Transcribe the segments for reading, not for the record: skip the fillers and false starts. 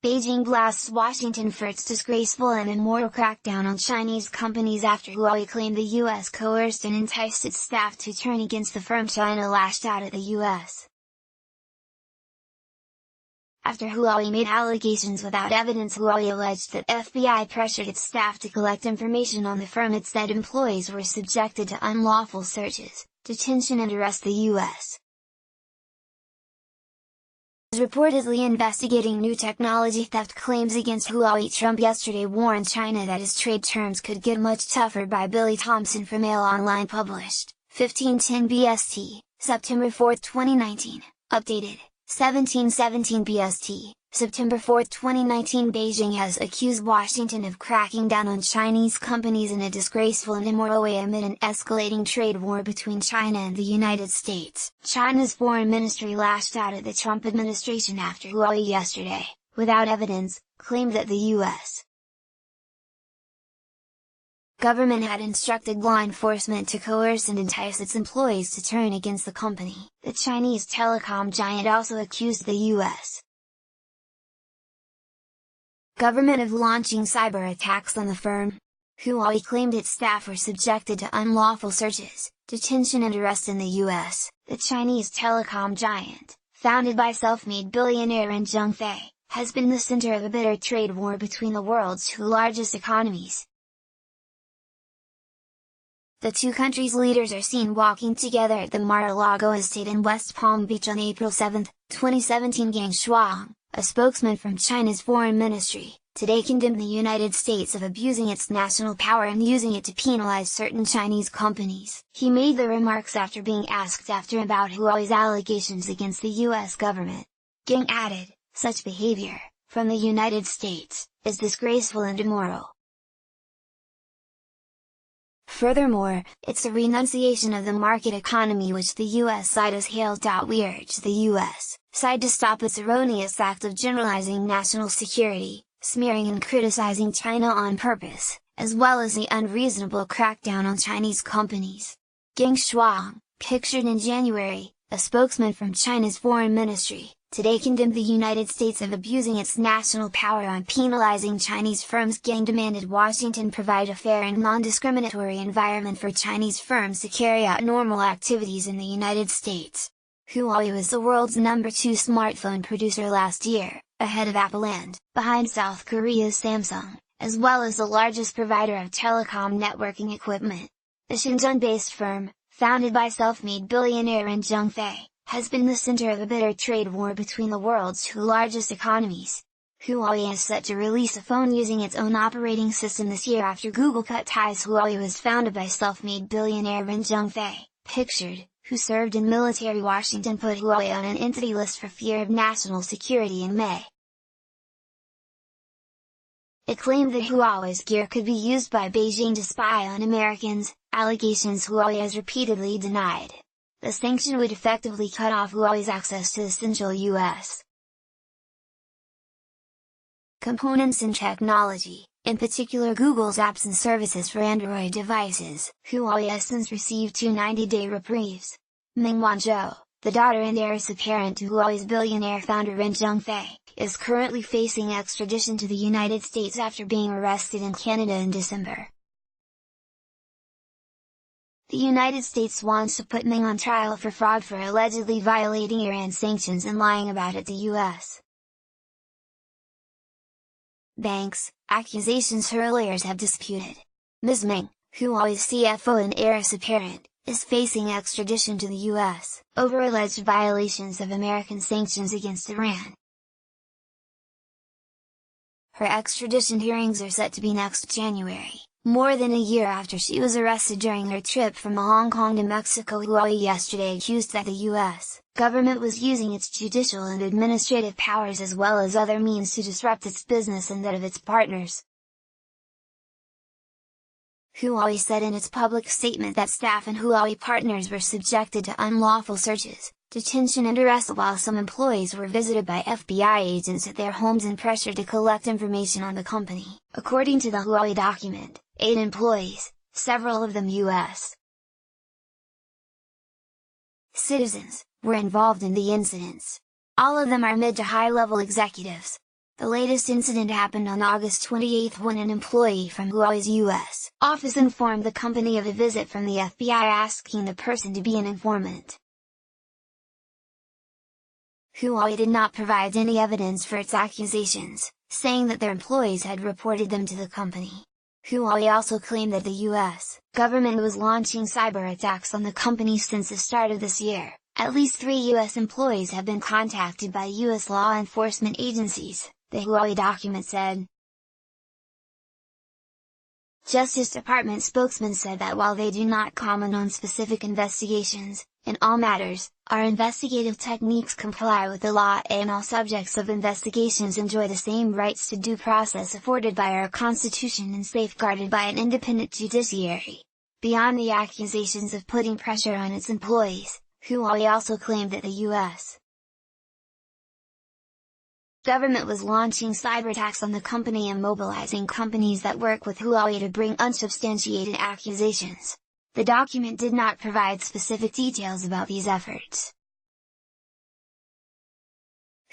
Beijing blasts Washington for its disgraceful and immoral crackdown on Chinese companies after Huawei claimed the US coerced and enticed its staff to turn against the firm. China lashed out at the US after Huawei made allegations without evidence. Huawei alleged that FBI pressured its staff to collect information on the firm. It said employees were subjected to unlawful searches, detention and arrest. The US is reportedly investigating new technology theft claims against Huawei. Trump yesterday warned China that his trade terms could get much tougher. By Billy Thompson for Mail Online, published 1510 BST, September 4, 2019, updated 1717 BST, September 4, 2019. Beijing has accused Washington of cracking down on Chinese companies in a disgraceful and immoral way amid an escalating trade war between China and the United States. China's foreign ministry lashed out at the Trump administration after Huawei yesterday, without evidence, claimed that the U.S. government had instructed law enforcement to coerce and entice its employees to turn against the company. The Chinese telecom giant also accused the U.S. government of launching cyber attacks on the firm. Huawei claimed its staff were subjected to unlawful searches, detention and arrest in the U.S. The Chinese telecom giant, founded by self-made billionaire Ren Zhengfei, has been the center of a bitter trade war between the world's two largest economies. The two countries' leaders are seen walking together at the Mar-a-Lago estate in West Palm Beach on April 7, 2017. Gang Shuang, a spokesman from China's foreign ministry, today condemned the United States of abusing its national power and using it to penalize certain Chinese companies. He made the remarks after being asked about Huawei's allegations against the U.S. government. Gang added, "Such behavior, from the United States, is disgraceful and immoral. Furthermore, it's a renunciation of the market economy which the US side has hailed. We urge the US side to stop its erroneous act of generalizing national security, smearing and criticizing China on purpose, as well as the unreasonable crackdown on Chinese companies." Gang Shuang, pictured in January, a spokesman from China's foreign ministry, today condemned the United States of abusing its national power on penalizing Chinese firms. Gang demanded Washington provide a fair and non-discriminatory environment for Chinese firms to carry out normal activities in the United States. Huawei was the world's #2 smartphone producer last year, ahead of Apple and behind South Korea's Samsung, as well as the largest provider of telecom networking equipment. The Shenzhen-based firm, founded by self-made billionaire Ren Zhengfei, has been the center of a bitter trade war between the world's two largest economies. Huawei is set to release a phone using its own operating system this year after Google cut ties. Huawei was founded by self-made billionaire Ren Zhengfei, pictured, who served in military. Washington put Huawei on an entity list for fear of national security in May. It claimed that Huawei's gear could be used by Beijing to spy on Americans, allegations Huawei has repeatedly denied. The sanction would effectively cut off Huawei's access to essential U.S. components and technology, in particular Google's apps and services for Android devices. Huawei has since received 2 90-day reprieves. Meng Wanzhou, the daughter and heiress apparent to Huawei's billionaire founder Ren Zhengfei, is currently facing extradition to the United States after being arrested in Canada in December. The United States wants to put Meng on trial for fraud for allegedly violating Iran sanctions and lying about it to U.S. banks, accusations her lawyers have disputed. Ms. Meng, Huawei's CFO and heiress apparent, is facing extradition to the U.S. over alleged violations of American sanctions against Iran. Her extradition hearings are set to be next January, more than a year after she was arrested during her trip from Hong Kong to Mexico. Huawei yesterday accused that the U.S. government was using its judicial and administrative powers as well as other means to disrupt its business and that of its partners. Huawei said in its public statement that staff and Huawei partners were subjected to unlawful searches, detention and arrest, while some employees were visited by FBI agents at their homes and pressured to collect information on the company. According to the Huawei document, 8 employees, several of them U.S. citizens, were involved in the incidents. All of them are mid to high-level executives. The latest incident happened on August 28 when an employee from Huawei's U.S. office informed the company of a visit from the FBI asking the person to be an informant. Huawei did not provide any evidence for its accusations, saying that their employees had reported them to the company. Huawei also claimed that the U.S. government was launching cyber attacks on the company since the start of this year. At least 3 U.S. employees have been contacted by U.S. law enforcement agencies, the Huawei document said. Justice Department spokesman said that while they do not comment on specific investigations, in all matters, our investigative techniques comply with the law and all subjects of investigations enjoy the same rights to due process afforded by our Constitution and safeguarded by an independent judiciary. Beyond the accusations of putting pressure on its employees, Huawei also claimed that the U.S. government was launching cyber attacks on the company and mobilizing companies that work with Huawei to bring unsubstantiated accusations. The document did not provide specific details about these efforts.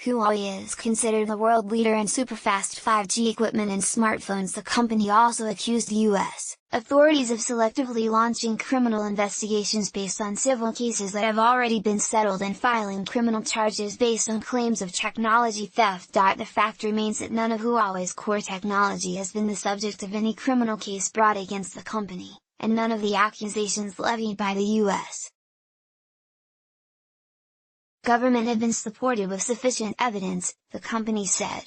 Huawei is considered the world leader in super-fast 5G equipment and smartphones. The company also accused U.S. authorities of selectively launching criminal investigations based on civil cases that have already been settled and filing criminal charges based on claims of technology theft. The fact remains that none of Huawei's core technology has been the subject of any criminal case brought against the company, and none of the accusations levied by the U.S. government have been supported with sufficient evidence, the company said.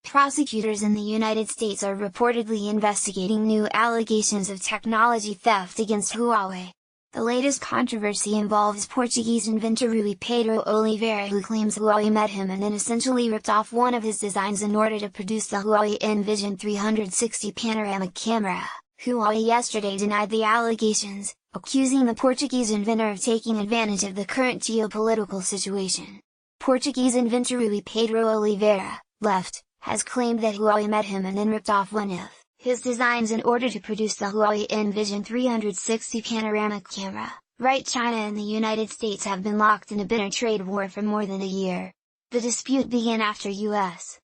Prosecutors in the United States are reportedly investigating new allegations of technology theft against Huawei. The latest controversy involves Portuguese inventor Rui Pedro Oliveira, who claims Huawei met him and then essentially ripped off one of his designs in order to produce the Huawei Envision 360 panoramic camera. Huawei yesterday denied the allegations, accusing the Portuguese inventor of taking advantage of the current geopolitical situation. Portuguese inventor Rui Pedro Oliveira, left, has claimed that Huawei met him and then ripped off one of his designs in order to produce the Huawei Envision 360 panoramic camera. Right, China and the United States have been locked in a bitter trade war for more than a year. The dispute began after U.S.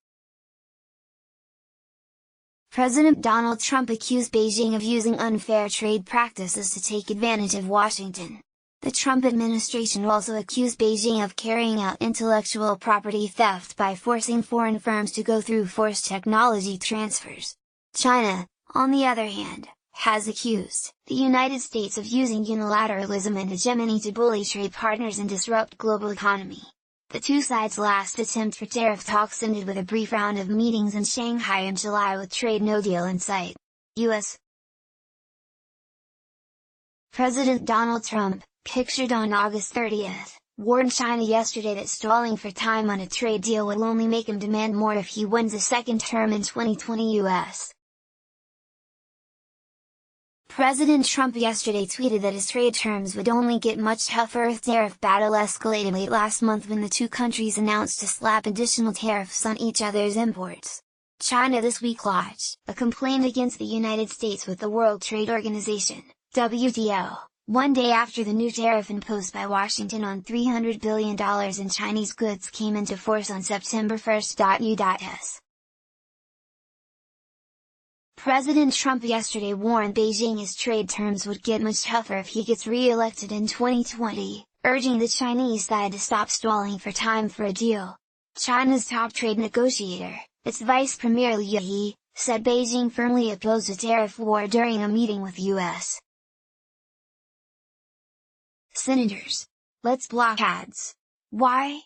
President Donald Trump accused Beijing of using unfair trade practices to take advantage of Washington. The Trump administration also accused Beijing of carrying out intellectual property theft by forcing foreign firms to go through forced technology transfers. China, on the other hand, has accused the United States of using unilateralism and hegemony to bully trade partners and disrupt global economy. The two sides' last attempt for tariff talks ended with a brief round of meetings in Shanghai in July with trade no deal in sight. U.S. President Donald Trump, pictured on August 30th, warned China yesterday that stalling for time on a trade deal will only make him demand more if he wins a second term in 2020 U.S. President Trump yesterday tweeted that his trade terms would only get much tougher. The tariff battle escalated late last month when the two countries announced to slap additional tariffs on each other's imports. China this week lodged a complaint against the United States with the World Trade Organization, WTO, one day after the new tariff imposed by Washington on $300 billion in Chinese goods came into force on September 1. U.S. President Trump yesterday warned Beijing his trade terms would get much tougher if he gets re-elected in 2020, urging the Chinese side to stop stalling for time for a deal. China's top trade negotiator, its Vice Premier Liu He, said Beijing firmly opposed a tariff war during a meeting with U.S. senators. Let's block ads. Why?